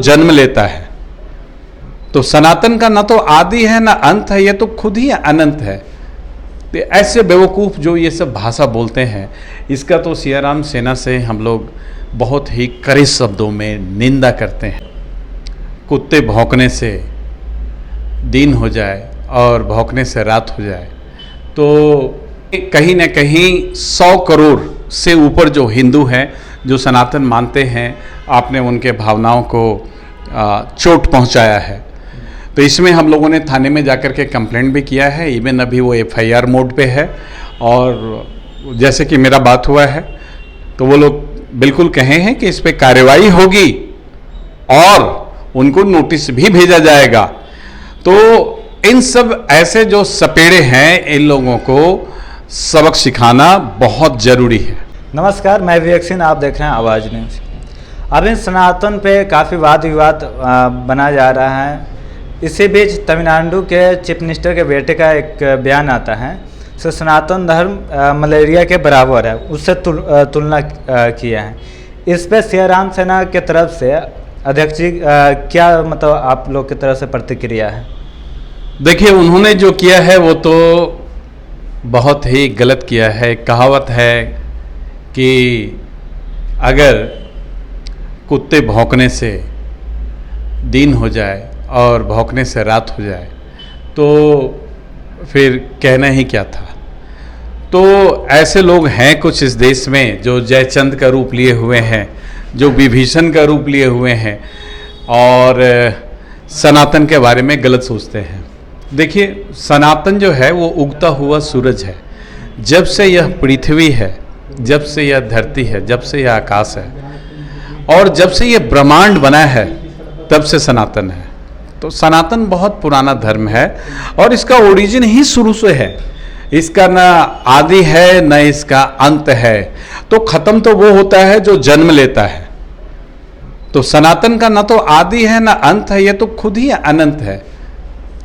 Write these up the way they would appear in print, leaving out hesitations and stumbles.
जन्म लेता है तो सनातन का ना तो आदि है ना अंत है, ये तो खुद ही अनंत है। तो ऐसे बेवकूफ़ जो ये सब भाषा बोलते हैं, इसका तो सियाराम सेना से हम लोग बहुत ही कड़े शब्दों में निंदा करते हैं। कुत्ते भौंकने से दिन हो जाए और भौंकने से रात हो जाए, तो कहीं ना कहीं 100 करोड़ से ऊपर जो हिंदू हैं, जो सनातन मानते हैं, आपने उनके भावनाओं को चोट पहुंचाया है। तो इसमें हम लोगों ने थाने में जाकर के कंप्लेंट भी किया है। इवन अभी वो FIR मोड पे है, और जैसे कि मेरा बात हुआ है तो वो लोग बिल्कुल कहे हैं कि इस पे कार्रवाई होगी और उनको नोटिस भी भेजा जाएगा। तो इन सब ऐसे जो सपेड़े हैं, इन लोगों को सबक सिखाना बहुत ज़रूरी है। नमस्कार, मैं विवेक सिंह, आप देख रहे हैं आवाज़ न्यूज़। अभी सनातन पे काफ़ी वाद विवाद बना जा रहा है। इसी बीच तमिलनाडु के चीफ मिनिस्टर के बेटे का एक बयान आता है, सो सनातन धर्म मलेरिया के बराबर है, उससे तुलना किया है। इस पे सियाराम सेना के तरफ से अध्यक्ष जी क्या मतलब आप लोग की तरफ से प्रतिक्रिया है? देखिए, उन्होंने जो किया है वो तो बहुत ही गलत किया है। कहावत है कि अगर कुत्ते भौंकने से दिन हो जाए और भौंकने से रात हो जाए तो फिर कहना ही क्या था। तो ऐसे लोग हैं कुछ इस देश में जो जयचंद का रूप लिए हुए हैं, जो विभीषण का रूप लिए हुए हैं और सनातन के बारे में गलत सोचते हैं। देखिए, सनातन जो है वो उगता हुआ सूरज है। जब से यह पृथ्वी है, जब से यह धरती है, जब से यह आकाश है और जब से यह ब्रह्मांड बना है, तब से सनातन है। तो सनातन बहुत पुराना धर्म है और इसका ओरिजिन ही शुरू से है। इसका ना आदि है न इसका अंत है। तो खत्म तो वो होता है जो जन्म लेता है। तो सनातन का ना तो आदि है ना अंत है, ये तो खुद ही अनंत है।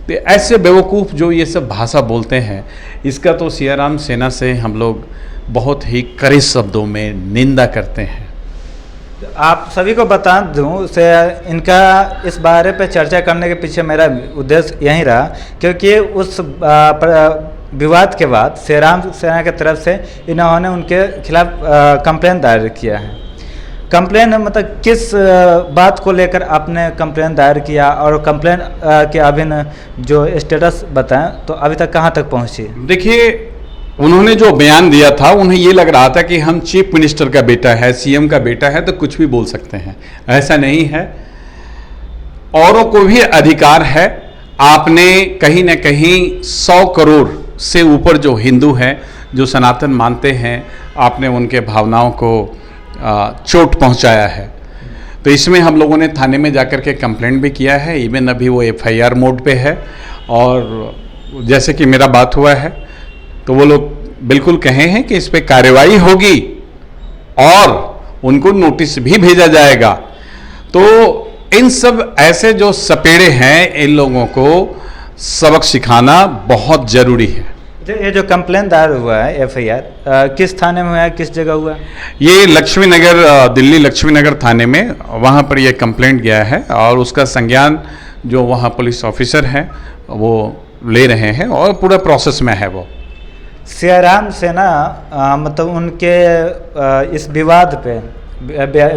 तो ऐसे बेवकूफ़ जो ये सब भाषा बोलते हैं, इसका तो सियाराम सेना से हम लोग बहुत ही कड़े शब्दों में निंदा करते हैं। आप सभी को बता दूं से इनका इस बारे पे चर्चा करने के पीछे मेरा उद्देश्य यही रहा, क्योंकि उस विवाद के बाद सियाराम सेना की तरफ से इन्होंने उनके खिलाफ कंप्लेन दायर किया है। कंप्लेन मतलब किस बात को लेकर आपने कंप्लेन दायर किया और कंप्लेन के अभी जो स्टेटस बताएं तो अभी तक कहां तक पहुंची? देखिए, उन्होंने जो बयान दिया था, उन्हें ये लग रहा था कि हम चीफ मिनिस्टर का बेटा है, CM का बेटा है, तो कुछ भी बोल सकते हैं। ऐसा नहीं है। औरों को भी अधिकार है। आपने कहीं ना कहीं 100 करोड़ से ऊपर जो हिंदू हैं, जो सनातन मानते हैं, आपने उनके भावनाओं को चोट पहुंचाया है। तो इसमें हम लोगों ने थाने में जाकर के कंप्लेंट भी किया है। इवन अभी वो FIR मोड पे है, और जैसे कि मेरा बात हुआ है तो वो लोग बिल्कुल कहे हैं कि इस पे कार्रवाई होगी और उनको नोटिस भी भेजा जाएगा। तो इन सब ऐसे जो सपेड़े हैं, इन लोगों को सबक सिखाना बहुत ज़रूरी है। ये जो कंप्लेन दायर हुआ है FIR किस थाने में हुआ है, किस जगह हुआ है? ये लक्ष्मी नगर, दिल्ली लक्ष्मी नगर थाने में, वहाँ पर ये कंप्लेंट गया है और उसका संज्ञान जो वहाँ पुलिस ऑफिसर हैं वो ले रहे हैं और पूरा प्रोसेस में है। वो सियाराम सेना मतलब उनके इस विवाद पे,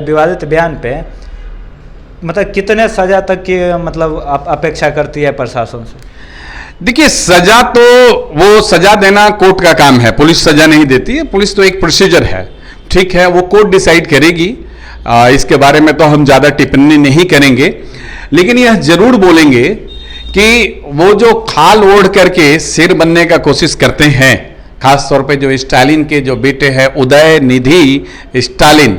विवादित बयान पे मतलब कितने सज़ा तक की मतलब अपेक्षा करती है प्रशासन से? देखिए, सजा तो वो सजा देना कोर्ट का काम है, पुलिस सजा नहीं देती है। पुलिस तो एक प्रोसीजर है, ठीक है, वो कोर्ट डिसाइड करेगी। इसके बारे में तो हम ज़्यादा टिप्पणी नहीं करेंगे, लेकिन यह जरूर बोलेंगे कि वो जो खाल ओढ़ करके सिर बनने का कोशिश करते हैं, खास तौर पे जो स्टालिन के जो बेटे हैं उदयनिधि स्टालिन,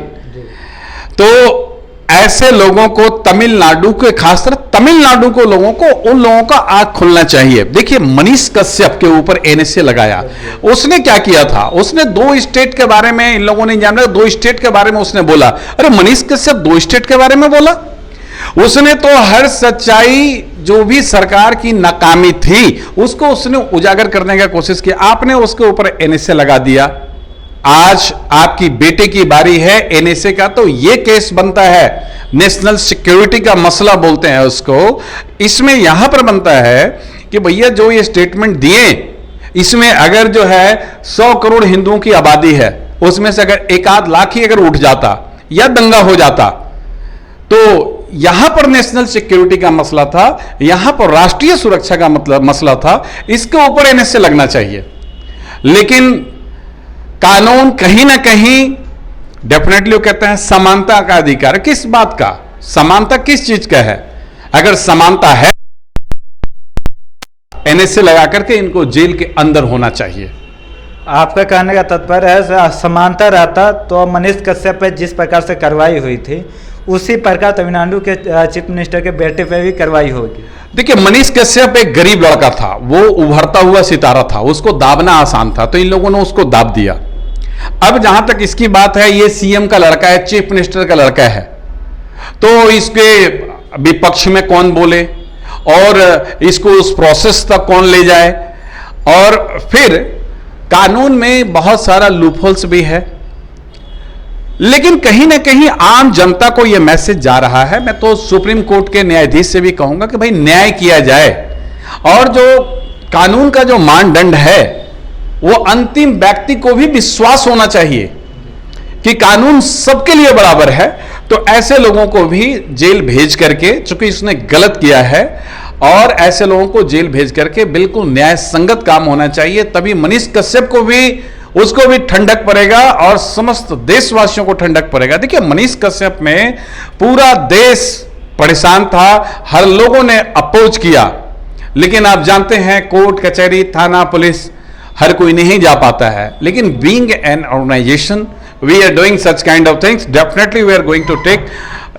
तो ऐसे लोगों को तमिलनाडु के, खासकर तमिलनाडु को लोगों को, उन लोगों का आंख खुलना चाहिए। देखिए, मनीष कश्यप के ऊपर NSA लगाया, उसने क्या किया था? उसने 2 स्टेट के बारे में, इन लोगों ने जाना 2 स्टेट के बारे में उसने बोला। अरे मनीष कश्यप 2 स्टेट के बारे में बोला? उसने तो हर सच्चाई जो भी सरकार की नाकामी थी उसको उसने उजागर करने का कोशिश किया। आपने उसके ऊपर NSA लगा दिया। आज आपकी बेटे की बारी है एनएसए का, तो ये केस बनता है, नेशनल सिक्योरिटी का मसला बोलते हैं उसको। इसमें यहां पर बनता है कि भैया जो ये स्टेटमेंट दिए, इसमें अगर जो है 100 करोड़ हिंदुओं की आबादी है, उसमें से अगर 1-8 लाख ही अगर उठ जाता या दंगा हो जाता, तो यहां पर नेशनल सिक्योरिटी का मसला था, यहां पर राष्ट्रीय सुरक्षा का मतलब मसला था, इसके ऊपर एनएसए लगना चाहिए। लेकिन कानून कहीं ना कहीं डेफिनेटली वो कहते हैं समानता का अधिकार। किस बात का समानता, किस चीज का है? अगर समानता है, एनएसए लगा करके इनको जेल के अंदर होना चाहिए। आपका कहने का तात्पर्य है समानता रहता तो मनीष कश्यप पे जिस प्रकार से कार्रवाई हुई थी, उसी प्रकार तमिलनाडु के चीफ मिनिस्टर के बेटे पे भी कार्रवाई होगी। देखिए, मनीष कश्यप एक गरीब लड़का था, वो उभरता हुआ सितारा था, उसको दाबना आसान था, तो इन लोगों ने उसको दाब दिया। अब जहां तक इसकी बात है, ये सीएम का लड़का है, चीफ मिनिस्टर का लड़का है, तो इसके विपक्ष में कौन बोले और इसको उस प्रोसेस तक कौन ले जाए, और फिर कानून में बहुत सारा लूपहोल्स भी है। लेकिन कहीं ना कहीं आम जनता को यह मैसेज जा रहा है। मैं तो सुप्रीम कोर्ट के न्यायाधीश से भी कहूंगा कि भाई न्याय किया जाए, और जो कानून का जो मानदंड है, वो अंतिम व्यक्ति को भी विश्वास होना चाहिए कि कानून सबके लिए बराबर है। तो ऐसे लोगों को भी जेल भेज करके, चूंकि इसने गलत किया है, और ऐसे लोगों को जेल भेज करके बिल्कुल न्याय संगत काम होना चाहिए। तभी मनीष कश्यप को भी, उसको भी ठंडक पड़ेगा और समस्त देशवासियों को ठंडक पड़ेगा। देखिए, मनीष कश्यप में पूरा देश परेशान था, हर लोगों ने अपोज किया, लेकिन आप जानते हैं कोर्ट कचहरी थाना पुलिस हर कोई नहीं जा पाता है। लेकिन being an organization, we are doing such kind of things, definitely we are going to take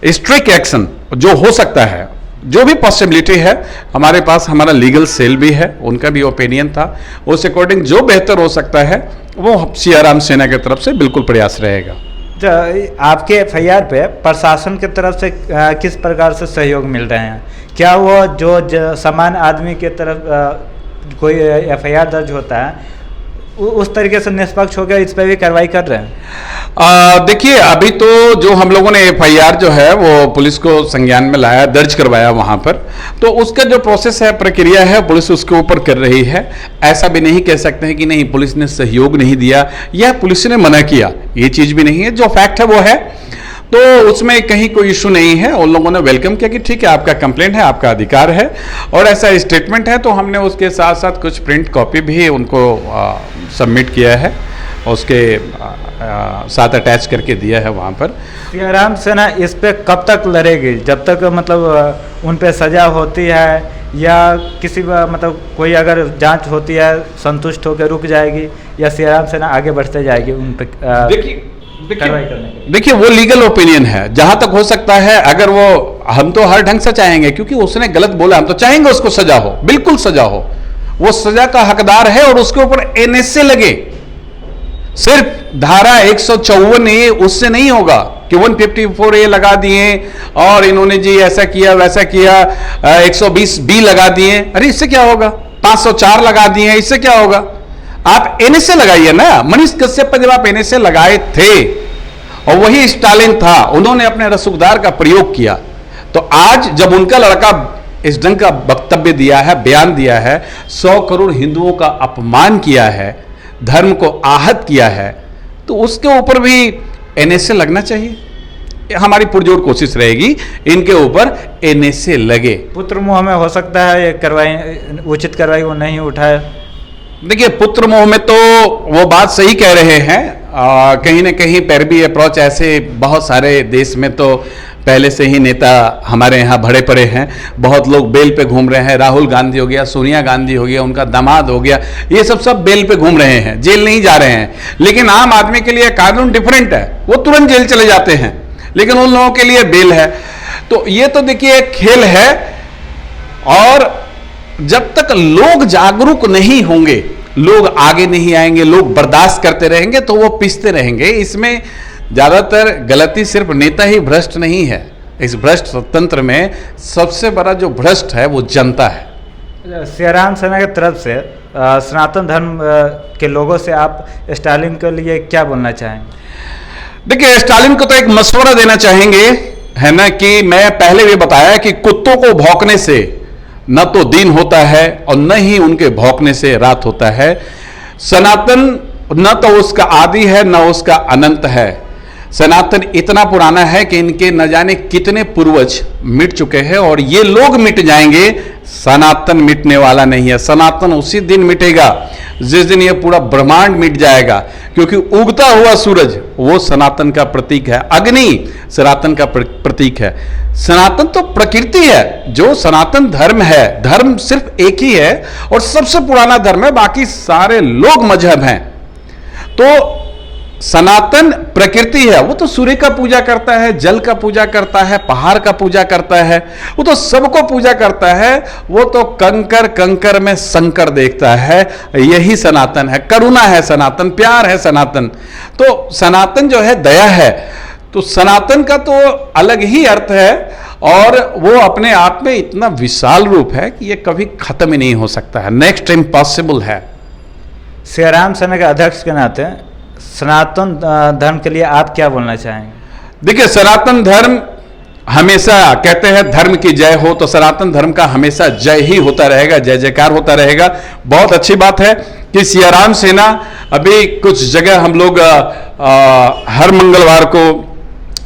strict action जो हो सकता है, जो भी पॉसिबिलिटी है। हमारे पास हमारा लीगल सेल भी है, उनका भी ओपिनियन था, उस अकॉर्डिंग जो बेहतर हो सकता है वो सियाराम सेना की तरफ से बिल्कुल प्रयास रहेगा। आपके एफआईआर पे प्रशासन की तरफ से किस प्रकार से सहयोग मिल रहे हैं? क्या वो जो सामान्य आदमी के तरफ कोई एफआईआर दर्ज होता है, उस तरीके से निष्पक्ष हो गया, इस पर भी कार्रवाई कर रहे हैं? देखिए, अभी तो जो हम लोगों ने एफआईआर जो है वो पुलिस को संज्ञान में लाया, दर्ज करवाया वहां पर, तो उसका जो प्रोसेस है, प्रक्रिया है, पुलिस उसके ऊपर कर रही है। ऐसा भी नहीं कह सकते हैं कि नहीं पुलिस ने सहयोग नहीं दिया या पुलिस ने मना किया, ये चीज भी नहीं है। जो फैक्ट है वो है, तो उसमें कहीं कोई इशू नहीं है। उन लोगों ने वेलकम किया कि ठीक है, आपका कंप्लेंट है, आपका अधिकार है, और ऐसा स्टेटमेंट है, तो हमने उसके साथ साथ कुछ प्रिंट कॉपी भी उनको सबमिट किया है, उसके साथ अटैच करके दिया है वहाँ पर। सियाराम सेना इस पे कब तक लड़ेगी? जब तक मतलब उन पे सजा होती है, या किसी मतलब कोई अगर जांच होती है संतुष्ट होकर रुक जाएगी, या सियाराम सेना आगे बढ़ते जाएगी उन पे देखिए वो लीगल ओपिनियन है, जहां तक हो सकता है। अगर वो, हम तो हर ढंग से चाहेंगे, क्योंकि उसने गलत बोला, हम तो चाहेंगे उसको सजा हो, बिल्कुल सजा हो, वो सजा का हकदार है, और उसके ऊपर एनएसए लगे। सिर्फ धारा 154A उससे नहीं होगा कि 154A लगा दिए और इन्होंने जी ऐसा किया वैसा किया, 120B लगा दिए, अरे इससे क्या होगा? 504 लगा दिए, इससे क्या होगा? आप एनएसए लगाइए ना। मनीष कश्यप पर जब आप एनएसए लगाए थे, और वही स्टालिन था, उन्होंने अपने रसूखदार का प्रयोग किया, तो आज जब उनका लड़का इस ढंग का वक्तव्य दिया है, बयान दिया है, 100 करोड़ हिंदुओं का अपमान किया है, धर्म को आहत किया है, तो उसके ऊपर भी एनएसए लगना चाहिए। हमारी पुरजोर कोशिश रहेगी इनके ऊपर एनएसए लगे। पुत्र मोह में हो सकता है ये कार्रवाई, उचित कार्रवाई वो नहीं उठाए। देखिए, पुत्र मोह में तो वो बात सही कह रहे हैं, कहीं ना कहीं पैरवी अप्रोच ऐसे बहुत सारे देश में तो पहले से ही नेता हमारे यहाँ भरे पड़े हैं। बहुत लोग बेल पे घूम रहे हैं, राहुल गांधी हो गया, सोनिया गांधी हो गया, उनका दामाद हो गया, ये सब बेल पे घूम रहे हैं, जेल नहीं जा रहे हैं। लेकिन आम आदमी के लिए कानून डिफरेंट है, वो तुरंत जेल चले जाते हैं, लेकिन उन लोगों के लिए बेल है। तो ये तो देखिए एक खेल है, और जब तक लोग जागरूक नहीं होंगे, लोग आगे नहीं आएंगे, लोग बर्दाश्त करते रहेंगे, तो वो पिसते रहेंगे। इसमें ज्यादातर गलती सिर्फ नेता ही भ्रष्ट नहीं है, इस भ्रष्ट तंत्र में सबसे बड़ा जो भ्रष्ट है वो जनता है। सियाराम सेना की तरफ से सनातन धर्म के लोगों से आप स्टालिन के लिए क्या बोलना चाहेंगे? देखिए, स्टालिन को तो एक मशवरा देना चाहेंगे, है ना, कि मैं पहले भी बताया कि कुत्तों को भौंकने से न तो दिन होता है और न ही उनके भौंकने से रात होता है। सनातन न तो उसका आदि है न उसका अनंत है। सनातन इतना पुराना है कि इनके न जाने कितने पूर्वज मिट चुके हैं और ये लोग मिट जाएंगे, सनातन मिटने वाला नहीं है। सनातन उसी दिन मिटेगा जिस दिन ये पूरा ब्रह्मांड मिट जाएगा, क्योंकि उगता हुआ सूरज वो सनातन का प्रतीक है, अग्नि सनातन का प्रतीक है। सनातन तो प्रकृति है, जो सनातन धर्म है, धर्म सिर्फ एक ही है और सबसे पुराना धर्म है, बाकी सारे लोग मजहब हैं। तो सनातन प्रकृति है, वो तो सूर्य का पूजा करता है, जल का पूजा करता है, पहाड़ का पूजा करता है, वो तो सबको पूजा करता है। वो तो कंकर कंकर में शंकर देखता है, यही सनातन है। करुणा है सनातन, प्यार है सनातन। तो सनातन जो है दया है। तो सनातन का तो अलग ही अर्थ है और वो अपने आप में इतना विशाल रूप है कि ये कभी खत्म ही नहीं हो सकता है, नेक्स्ट इम्पॉसिबल है। श्री राम सेना के अध्यक्ष के नाते सनातन धर्म के लिए आप क्या बोलना चाहेंगे? देखिए, सनातन धर्म हमेशा कहते हैं धर्म की जय हो, तो सनातन धर्म का हमेशा जय ही होता रहेगा, जय जयकार होता रहेगा। बहुत अच्छी बात है कि सियाराम सेना अभी कुछ जगह हम लोग हर मंगलवार को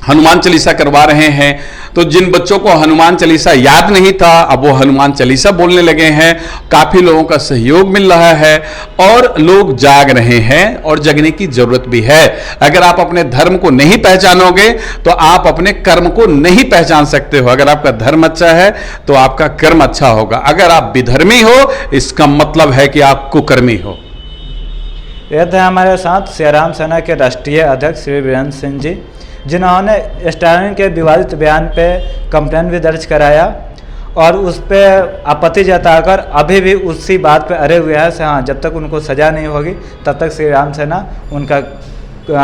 हनुमान चालीसा करवा रहे हैं। तो जिन बच्चों को हनुमान चालीसा याद नहीं था, अब वो हनुमान चालीसा बोलने लगे हैं। काफ़ी लोगों का सहयोग मिल रहा है और लोग जाग रहे हैं और जगने की जरूरत भी है। अगर आप अपने धर्म को नहीं पहचानोगे तो आप अपने कर्म को नहीं पहचान सकते हो। अगर आपका धर्म अच्छा है तो आपका कर्म अच्छा होगा। अगर आप विधर्मी हो, इसका मतलब है कि आप कुकर्मी हो। यह थे हमारे साथ सियाराम सेना के राष्ट्रीय अध्यक्ष श्री वीरेंद्र सिंह जी, जिन्होंने स्टालिन के विवादित बयान पे कंप्लेन भी दर्ज कराया और उस पर आपत्ति जताकर अभी भी उसी बात पे अड़े हुए हैं। हाँ, जब तक उनको सज़ा नहीं होगी तब तक श्री राम सेना उनका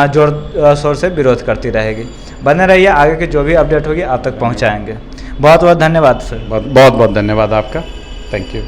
जोर शोर से विरोध करती रहेगी। बने रहिए, आगे की जो भी अपडेट होगी आप तक पहुंचाएंगे। बहुत बहुत धन्यवाद सर। बहुत बहुत धन्यवाद आपका। Thank you.